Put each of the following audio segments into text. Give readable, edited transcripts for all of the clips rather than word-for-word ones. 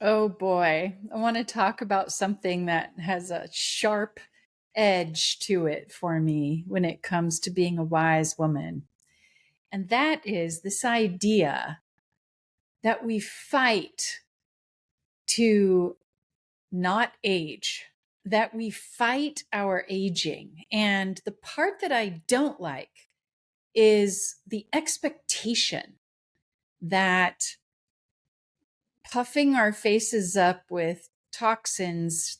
Oh boy, I want to talk about something that has a sharp edge to it for me when it comes to being a wise woman. And that is this idea that we fight to not age, that we fight our aging. And the part that I don't like is the expectation that puffing our faces up with toxins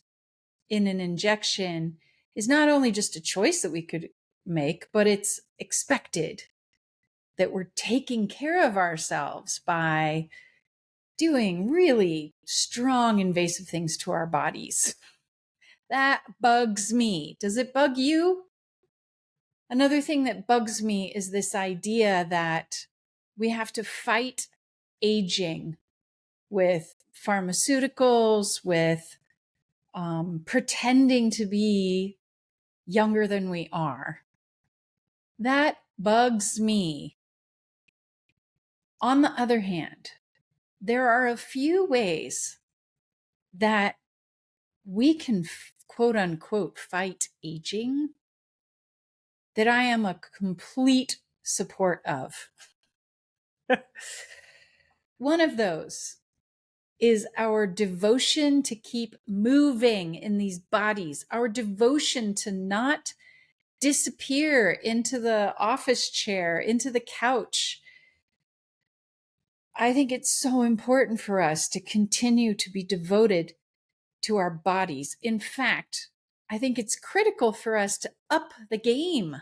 in an injection is not only just a choice that we could make, but it's expected that we're taking care of ourselves by doing really strong invasive things to our bodies. That bugs me. Does it bug you? Another thing that bugs me is this idea that we have to fight aging with pharmaceuticals, with pretending to be younger than we are. That bugs me. On the other hand, there are a few ways that we can quote unquote fight aging that I am a complete support of. One of those is our devotion to keep moving in these bodies, our devotion to not disappear into the office chair, into the couch. I think it's so important for us to continue to be devoted to our bodies. In fact, I think it's critical for us to up the game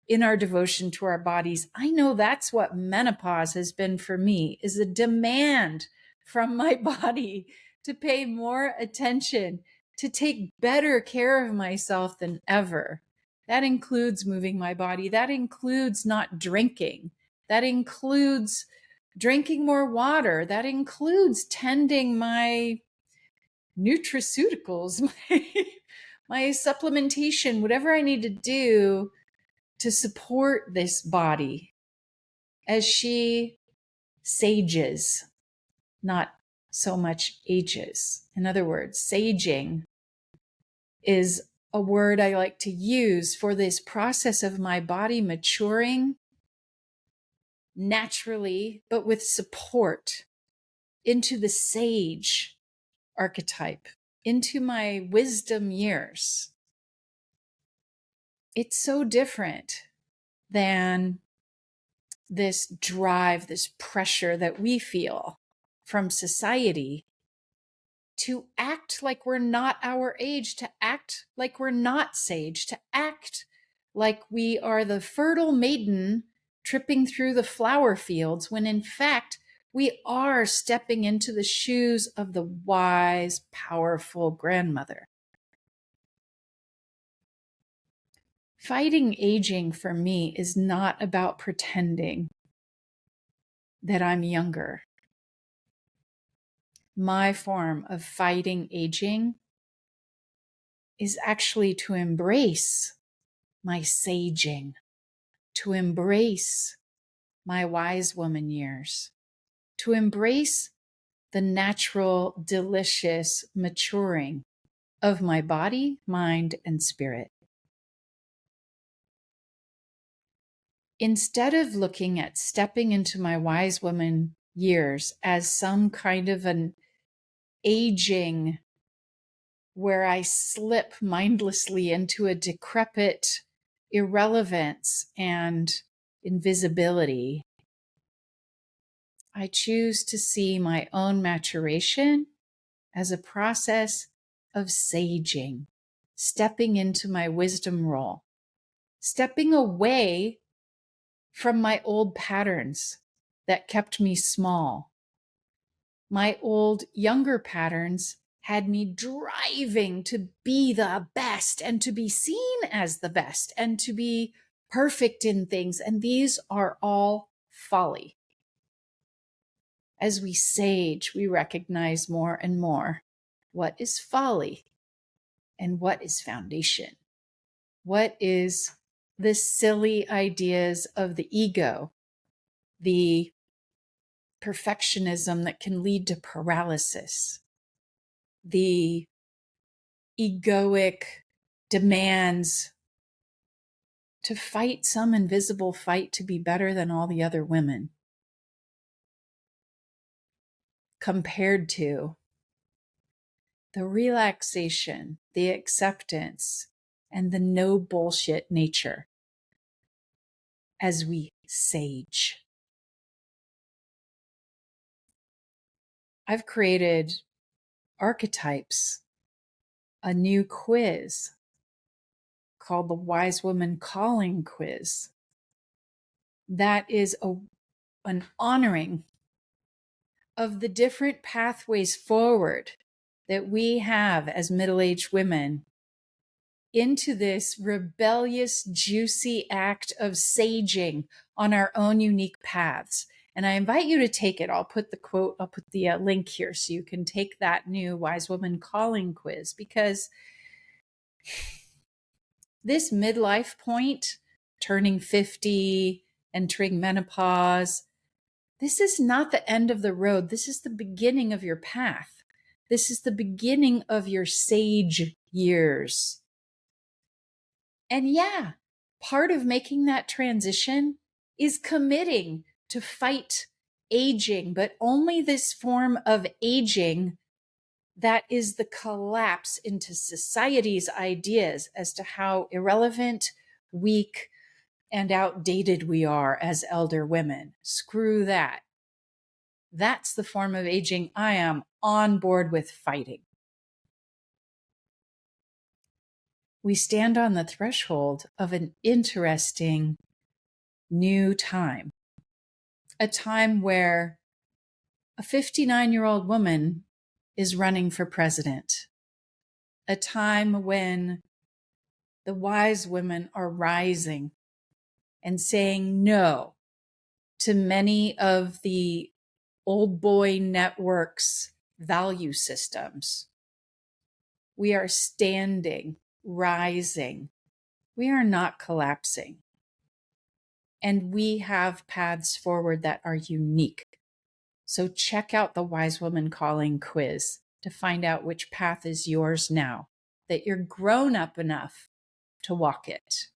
in our devotion to our bodies. I know that's what menopause has been for me, is a demand from my body to pay more attention, to take better care of myself than ever. That includes moving my body. That includes not drinking. That includes drinking more water. That includes tending my nutraceuticals, my supplementation, whatever I need to do to support this body as she sages, not so much ages. In other words, saging is a word I like to use for this process of my body maturing naturally, but with support into the sage archetype, into my wisdom years. It's so different than this drive, this pressure that we feel from society to act like we're not our age, to act like we're not sage, to act like we are the fertile maiden tripping through the flower fields, when in fact we are stepping into the shoes of the wise, powerful grandmother. Fighting aging for me is not about pretending that I'm younger. My form of fighting aging is actually to embrace my saging, to embrace my wise woman years, to embrace the natural, delicious maturing of my body, mind, and spirit. Instead of looking at stepping into my wise woman years as some kind of an aging where I slip mindlessly into a decrepit irrelevance and invisibility, I choose to see my own maturation as a process of saging, stepping into my wisdom role, stepping away from my old patterns that kept me small. My old younger patterns had me driving to be the best and to be seen as the best and to be perfect in things. And these are all folly. As we sage, we recognize more and more what is folly and what is foundation. What is the silly ideas of the ego, the perfectionism that can lead to paralysis, the egoic demands to fight some invisible fight to be better than all the other women, compared to the relaxation, the acceptance, and the no bullshit nature as we sage. I've created archetypes, a new quiz called the Wise Woman Calling Quiz. That is an honoring of the different pathways forward that we have as middle-aged women into this rebellious, juicy act of saging on our own unique paths. And I invite you to take it. I'll put the link here so you can take that new Wise Woman Calling Quiz, because this midlife point, turning 50, entering menopause, this is not the end of the road. This is the beginning of your path. This is the beginning of your sage years. And yeah, part of making that transition is committing to fight aging, but only this form of aging that is the collapse into society's ideas as to how irrelevant, weak, and outdated we are as elder women. Screw that. That's the form of aging I am on board with fighting. We stand on the threshold of an interesting new time, a time where a 59-year-old woman is running for president, a time when the wise women are rising and saying no to many of the old boy networks' value systems. We are standing, rising. We are not collapsing. And we have paths forward that are unique. So check out the Wise Woman Calling quiz to find out which path is yours now, that you're grown up enough to walk it.